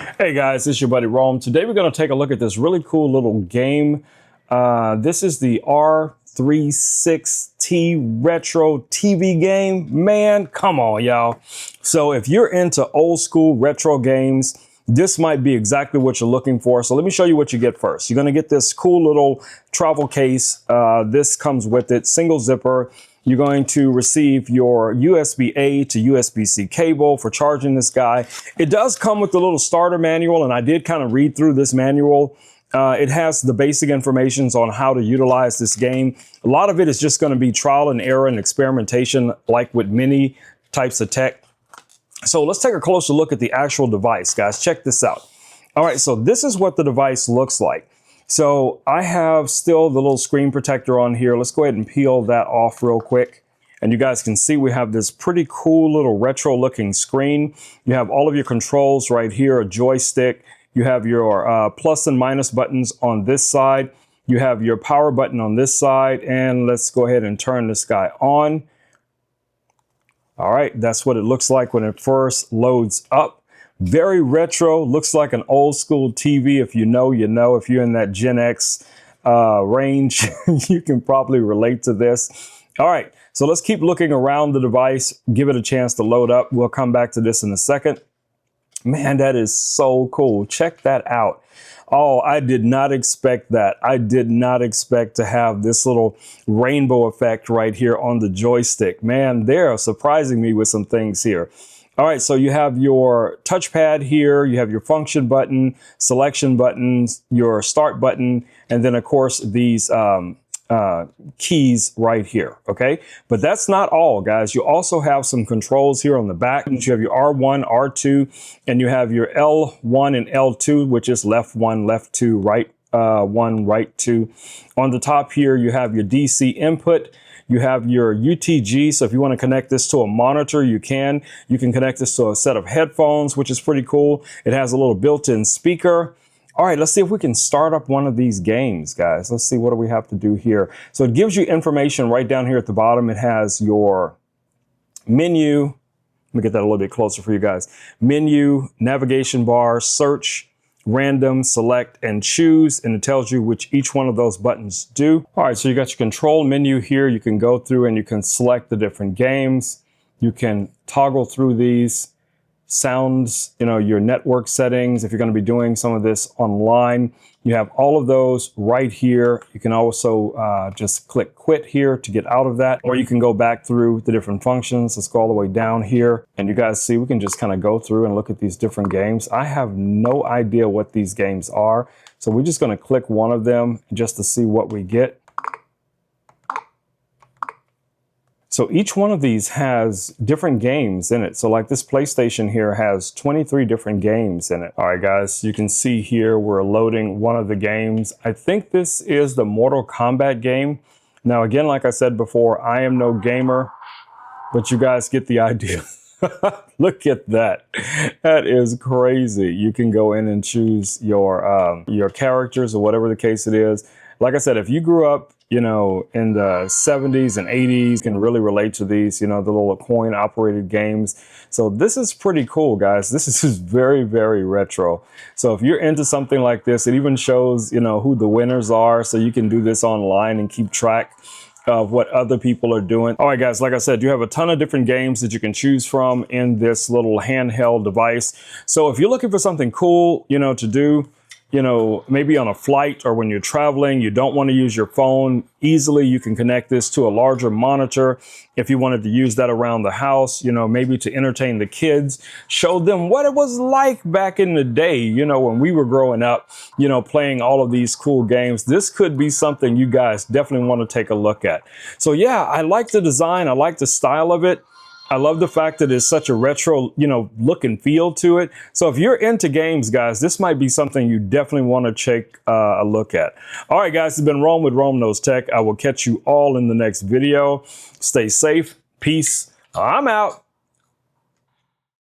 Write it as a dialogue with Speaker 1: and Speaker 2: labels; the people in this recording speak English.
Speaker 1: Hey guys, it's your buddy Rome. Today we're going to take a look at this really cool little game. This is the R36T Retro TV game. Man, come on, y'all. So if you're into old school retro games, this might be exactly what you're looking for. So let me show you what you get first. You're going to get this cool little travel case. This comes with it, single zipper. You're going to receive your USB-A to USB-C cable for charging this guy. It does come with the little starter manual, and I did kind of read through this manual. It has the basic information on how to utilize this game. A lot of it is just going to be trial and error and experimentation, like with many types of tech. So let's take a closer look at the actual device, guys. Check this out. All right, so this is what the device looks like. So I have still the little screen protector on here. Let's go ahead and peel that off real quick. And you guys can see we have this pretty cool little retro looking screen. You have all of your controls right here, a joystick. You have your plus and minus buttons on this side. You have your power button on this side. And let's go ahead and turn this guy on. All right, that's what it looks like when it first loads up. Very retro, looks like an old school TV. If you know, you know. If you're in that Gen X range, you can probably relate to this. All right, so let's keep looking around the device, give it a chance to load up. We'll come back to this in a second. Man, that is so cool. Check that out. Oh, I did not expect that. I did not expect to have this little rainbow effect right here on the joystick. Man, they're surprising me with some things here. All right, so you have your touchpad here, you have your function button, selection buttons, your start button, and then of course these keys right here, okay? But that's not all, guys. You also have some controls here on the back. You have your R1, R2, and you have your L1 and L2, which is left 1, left 2, right 1, right 2. On the top here, you have your DC input. You have your UTG, so if you want to connect this to a monitor, you can. You can connect this to a set of headphones, which is pretty cool. It has a little built-in speaker. All right, let's see if we can start up one of these games, guys. Let's see, what do we have to do here? So it gives you information right down here at the bottom. It has your menu. Let me get that a little bit closer for you guys. Menu, navigation bar, search, random, select, and choose, and it tells you which each one of those buttons do. All right, so you got your control menu here. You can go through and you can select the different games. You can toggle through these sounds, you know, your network settings. If you're going to be doing some of this online, you have all of those right here. You can also just click quit here to get out of that, or you can go back through the different functions. Let's go all the way down here, and you guys see we can just kind of go through and look at these different games. I have no idea what these games are, so we're just going to click one of them just to see what we get. So each one of these has different games in it. So like this PlayStation here has 23 different games in it. All right, guys, you can see here we're loading one of the games. I think this is the Mortal Kombat game. Now, again, like I said before, I am no gamer, but you guys get the idea. Look at that. That is crazy. You can go in and choose your characters or whatever the case it is. Like I said, if you grew up, you know, in the 70s and 80s, you can really relate to these, you know, the little coin operated games. So this is pretty cool, guys. This is very, very retro. So if you're into something like this, it even shows, you know, who the winners are. So you can do this online and keep track of what other people are doing. All right, guys, like I said, you have a ton of different games that you can choose from in this little handheld device. So if you're looking for something cool, you know, to do, you know, maybe on a flight or when you're traveling, you don't want to use your phone easily, you can connect this to a larger monitor. If you wanted to use that around the house, you know, maybe to entertain the kids, show them what it was like back in the day, you know, when we were growing up, you know, playing all of these cool games. This could be something you guys definitely want to take a look at. So yeah, I like the design. I like the style of it. I love the fact that it's such a retro, you know, look and feel to it. So if you're into games, guys, this might be something you definitely want to take a look at. All right, guys, it's been Rome with Rome Knows Tech. I will catch you all in the next video. Stay safe. Peace. I'm out.